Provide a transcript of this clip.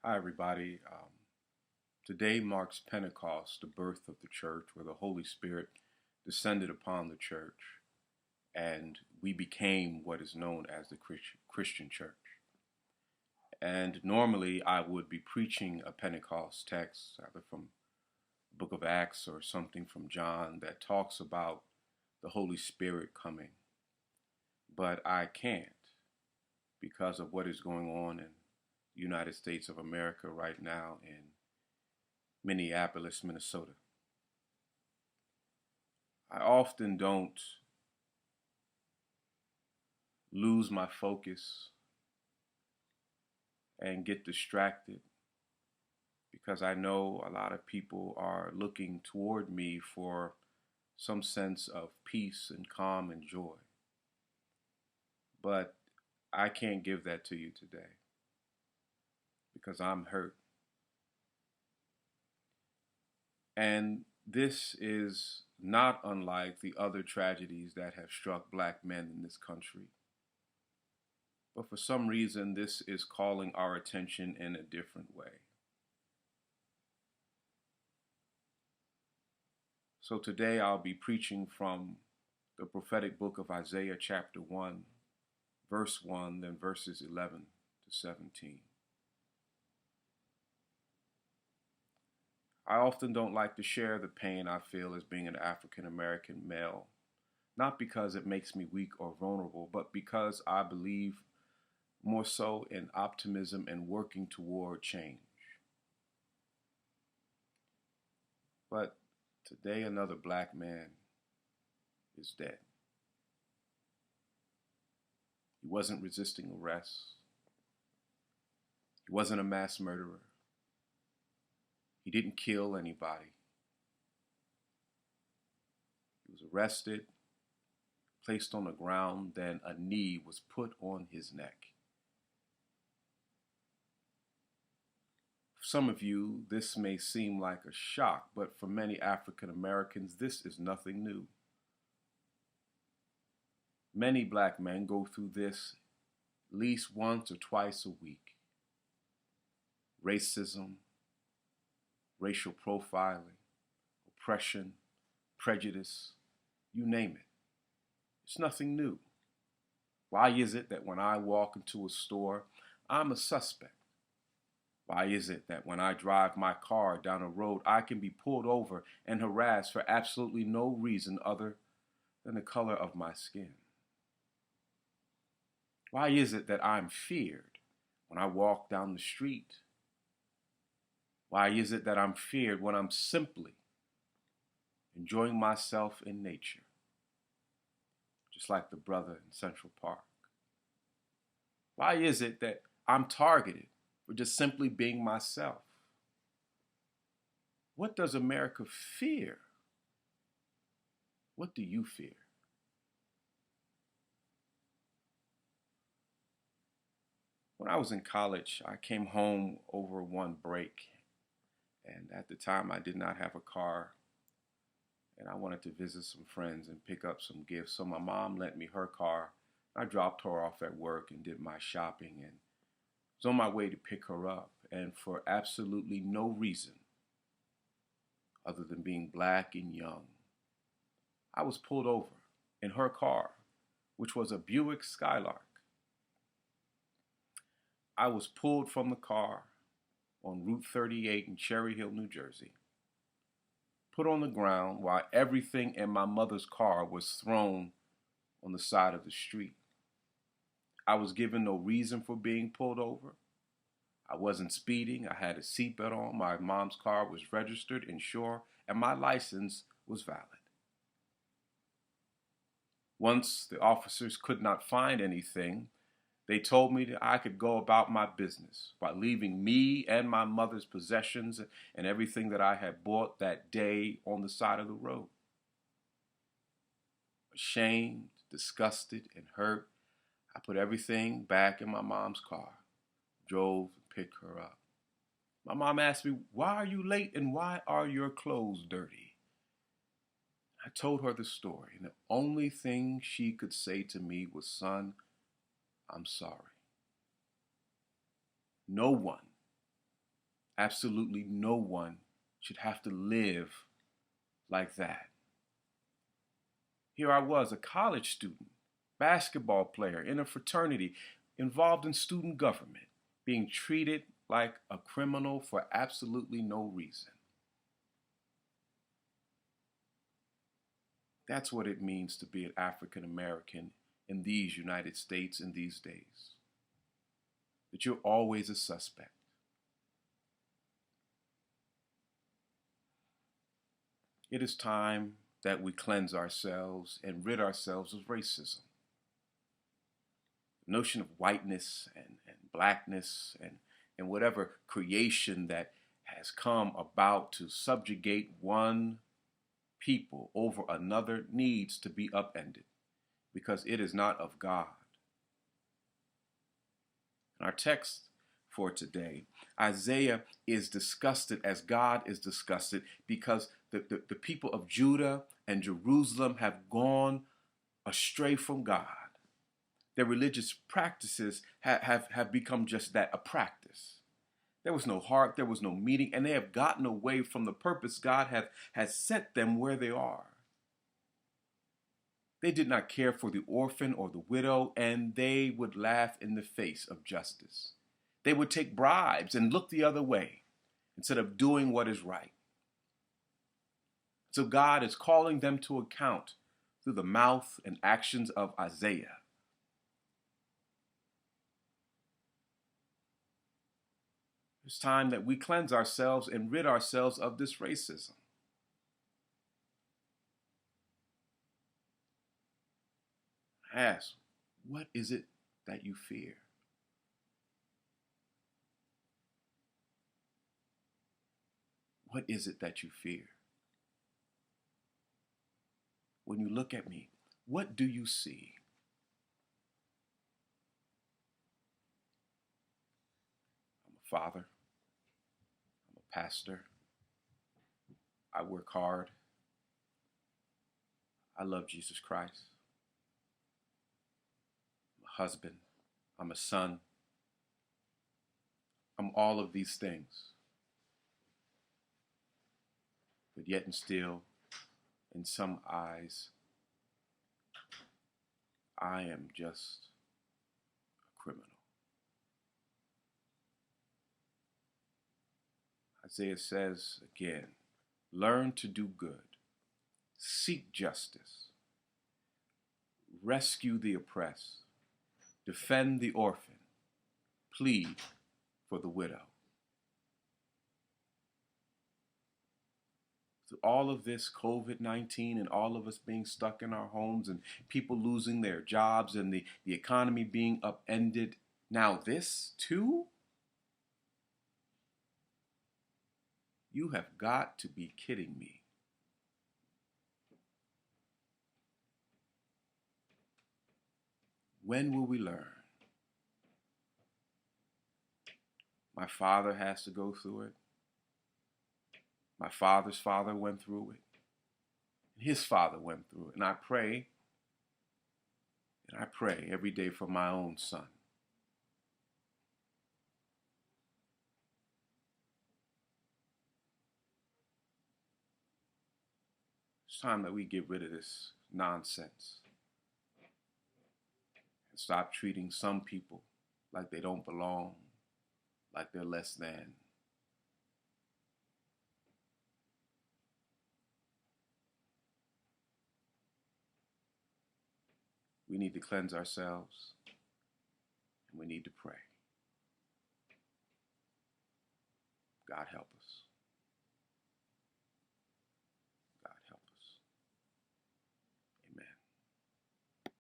Hi, everybody. Today marks Pentecost, the birth of the church, where the Holy Spirit descended upon the church and we became what is known as the Christian church. And normally I would be preaching a Pentecost text, either from the book of Acts or something from John that talks about the Holy Spirit coming. But I can't because of what is going on in the United States of America right now in Minneapolis, Minnesota. I often don't lose my focus and get distracted because I know a lot of people are looking toward me for some sense of peace and calm and joy. But I can't give that to you today because I'm hurt. And this is not unlike the other tragedies that have struck black men in this country. But for some reason, this is calling our attention in a different way. So today I'll be preaching from the prophetic book of Isaiah chapter 1, verse 1, then verses 11 to 17. I often don't like to share the pain I feel as being an African American male, not because it makes me weak or vulnerable, but because I believe more so in optimism and working toward change. But today another black man is dead. He wasn't resisting arrest. He wasn't a mass murderer. He didn't kill anybody. He was arrested, placed on the ground, then a knee was put on his neck. For some of you, this may seem like a shock, but for many African Americans, this is nothing new. Many black men go through this at least once or twice a week. Racism, racial profiling, oppression, prejudice, you name it. It's nothing new. Why is it that when I walk into a store, I'm a suspect? Why is it that when I drive my car down a road, I can be pulled over and harassed for absolutely no reason other than the color of my skin? Why is it that I'm feared when I walk down the street? Why is it that I'm feared when I'm simply enjoying myself in nature, just like the brother in Central Park? Why is it that I'm targeted for just simply being myself? What does America fear? What do you fear? When I was in college, I came home over one break. And at the time, I did not have a car, and I wanted to visit some friends and pick up some gifts. So my mom lent me her car. I dropped her off at work and did my shopping, and was on my way to pick her up. And for absolutely no reason, other than being black and young, I was pulled over in her car, which was a Buick Skylark. I was pulled from the car on Route 38 in Cherry Hill, New Jersey, put on the ground while everything in my mother's car was thrown on the side of the street. I was given no reason for being pulled over. I wasn't speeding. I had a seatbelt on. My mom's car was registered, insured, and my license was valid. Once the officers could not find anything, they told me that I could go about my business by leaving me and my mother's possessions and everything that I had bought that day on the side of the road. Ashamed, disgusted, and hurt, I put everything back in my mom's car, drove and picked her up. My mom asked me, "Why are you late and why are your clothes dirty?" I told her the story, and the only thing she could say to me was, "Son, I'm sorry." No one Absolutely no one should have to live like that. Here I was, a college student, basketball player in a fraternity, involved in student government, being treated like a criminal for absolutely no reason. That's what it means to be an African American in these United States in these days. That you're always a suspect. It is time that we cleanse ourselves and rid ourselves of racism. The notion of whiteness and blackness and whatever creation that has come about to subjugate one people over another needs to be upended because it is not of God. In our text for today, Isaiah is disgusted as God is disgusted because the people of Judah and Jerusalem have gone astray from God. Their religious practices have become just that, a practice. There was no heart, there was no meaning, and they have gotten away from the purpose God has set them where they are. They did not care for the orphan or the widow, and they would laugh in the face of justice. They would take bribes and look the other way instead of doing what is right. So God is calling them to account through the mouth and actions of Isaiah. It's time that we cleanse ourselves and rid ourselves of this racism. Ask, what is it that you fear? What is it that you fear? When you look at me, what do you see? I'm a father. I'm a pastor. I work hard. I love Jesus Christ. I'm a husband. I'm a son. I'm all of these things. But yet and still, in some eyes, I am just a criminal. Isaiah says again, learn to do good, seek justice, rescue the oppressed, defend the orphan, plead for the widow. Through all of this COVID-19 and all of us being stuck in our homes and people losing their jobs and the economy being upended, now this too? You have got to be kidding me. When will we learn? My father has to go through it. My father's father went through it. His father went through it. And I pray every day for my own son. It's time that we get rid of this nonsense and stop treating some people like they don't belong, like they're less than. We need to cleanse ourselves, and we need to pray. God help us.